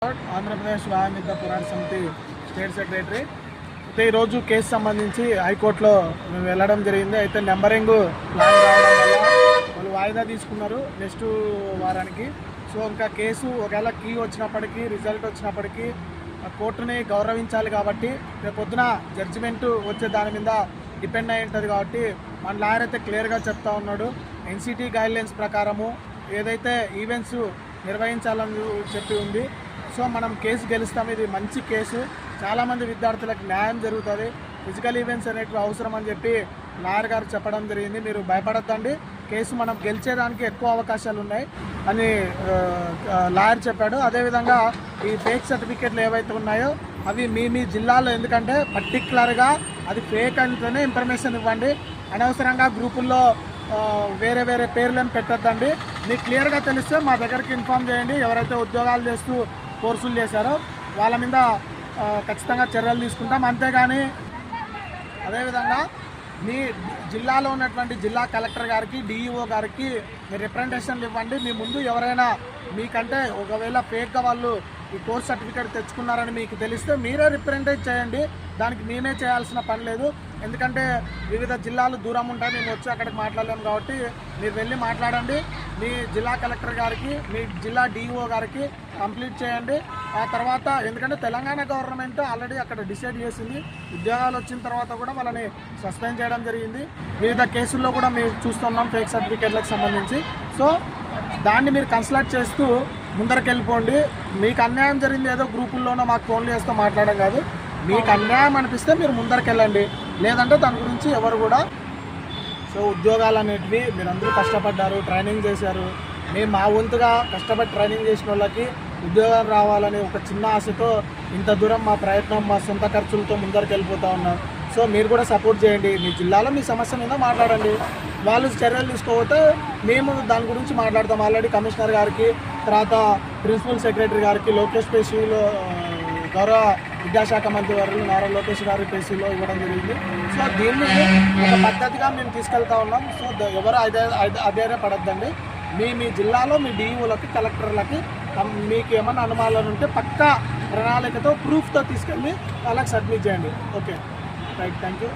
ఆంధ్రప్రదేశ్ వాల్మీకి పోరాట సమితి state secretary అయితే ఈరోజు కేసు సంబంధించి హైకోర్టులో మేము వెళ్ళడం జరిగింది. అయితే నెంబరింగ్ ప్లాన్ రావడం వల్ల వాళ్ళు వాయిదా తీసుకున్నారు నెక్స్ట్ వారానికి. సో ఇంకా కేసు ఒకవేళ కీ వచ్చినప్పటికీ రిజల్ట్ వచ్చినప్పటికీ కోర్టుని గౌరవించాలి కాబట్టి రేపు పొద్దున జడ్జిమెంట్ వచ్చే దాని మీద డిపెండ్ అయి ఉంటుంది. కాబట్టి మన లాయర్ అయితే క్లియర్గా చెప్తా ఉన్నాడు. ఎన్సిటీ గైడ్లైన్స్ ప్రకారము ఏదైతే ఈవెంట్స్ నిర్వహించాలని చెప్పి ఉంది. సో మనం కేసు గెలుస్తాం. ఇది మంచి కేసు, చాలామంది విద్యార్థులకు న్యాయం జరుగుతుంది. ఫిజికల్ ఈవెంట్స్ అనేటివి అవసరం అని చెప్పి లాయర్ గారు చెప్పడం జరిగింది. మీరు భయపడద్దండి, కేసు మనం గెలిచేదానికి ఎక్కువ అవకాశాలు ఉన్నాయి అని లాయర్ చెప్పాడు. అదేవిధంగా ఈ ఫేక్ సర్టిఫికేట్లు ఏవైతే ఉన్నాయో అవి మీ జిల్లాలో, ఎందుకంటే పర్టికులర్గా అది ఫేక్ అంటేనే ఇన్ఫర్మేషన్ ఇవ్వండి. అనవసరంగా గ్రూపుల్లో వేరే వేరే పేర్లను పెట్టద్దండి. మీకు క్లియర్గా తెలిస్తే మా దగ్గరికి ఇన్ఫామ్ చేయండి. ఎవరైతే ఉద్యోగాలు చేస్తూ కోర్సులు చేశారో వాళ్ళ మీద ఖచ్చితంగా చర్యలు తీసుకుంటాం. అంతేగాని అదేవిధంగా మీ జిల్లాలో ఉన్నటువంటి జిల్లా కలెక్టర్ గారికి, డిఈఓ గారికి మీరు రిప్రజెంటేషన్లు ఇవ్వండి. మీ ముందు ఎవరైనా మీకంటే ఒకవేళ ఫేక్గా వాళ్ళు ఈ కోర్స్ సర్టిఫికేట్ తెచ్చుకున్నారని మీకు తెలిస్తే మీరే రిప్రజెంటేట్ చేయండి. దానికి మేమే చేయాల్సిన పని లేదు. ఎందుకంటే వివిధ జిల్లాలు దూరం ఉంటాయి, మేము వచ్చి అక్కడికి మాట్లాడలేము. కాబట్టి మీరు వెళ్ళి మాట్లాడండి. మీ జిల్లా కలెక్టర్ గారికి, మీ జిల్లా డిఈఓ గారికి కంప్లీట్ చేయండి. ఆ తర్వాత ఎందుకంటే తెలంగాణ గవర్నమెంట్ ఆల్రెడీ అక్కడ డిసైడ్ చేసింది. ఉద్యోగాలు వచ్చిన తర్వాత కూడా వాళ్ళని సస్పెండ్ చేయడం జరిగింది. వివిధ కేసుల్లో కూడా మేము చూస్తున్నాం ఫేక్ సర్టిఫికేట్లకు సంబంధించి. సో దాన్ని మీరు కన్సల్ట్ చేస్తూ ముందరకెళ్ళిపోండి. మీకు అన్యాయం జరిగింది ఏదో గ్రూపుల్లోనో మాకు ఫోన్లు చేస్తూ మాట్లాడడం కాదు. మీకు అన్యాయం అనిపిస్తే మీరు ముందరకెళ్ళండి, లేదంటే దాని గురించి ఎవరు కూడా. సో ఉద్యోగాలు అనేటివి మీరందరూ కష్టపడ్డారు, ట్రైనింగ్ చేశారు. మేము మా వంతుగా కష్టపడి ట్రైనింగ్ చేసిన వాళ్ళకి ఉద్యోగాలు రావాలని ఒక చిన్న ఆశతో ఇంత దూరం మా ప్రయత్నం మా సొంత ఖర్చులతో ముందరికి వెళ్ళిపోతూ ఉన్నాం. సో మీరు కూడా సపోర్ట్ చేయండి. మీ జిల్లాలో మీ సమస్య మీద మాట్లాడండి. వాళ్ళు చర్యలు తీసుకోకపోతే మేము దాని గురించి మాట్లాడతాం. ఆల్రెడీ కమిషనర్ గారికి, తర్వాత ప్రిన్సిపల్ సెక్రటరీ గారికి, లోకేష్ పేషీలో గౌరవ విద్యాశాఖ మంత్రి వారు నారా లోకేష్ గారి పేషీలో ఇవ్వడం జరిగింది. సో దీన్ని ఒక పద్ధతిగా మేము తీసుకెళ్తా ఉన్నాం. సో ఎవరు అదే పడద్దండి. మీ జిల్లాలో మీ డిఈఓలకి, కలెక్టర్లకి మీకు ఏమైనా అనుమానాలు ఉంటే పక్కా ప్రణాళికతో ప్రూఫ్తో తీసుకెళ్ళి వాళ్ళకి సబ్మిట్ చేయండి. Okay, right, thank you.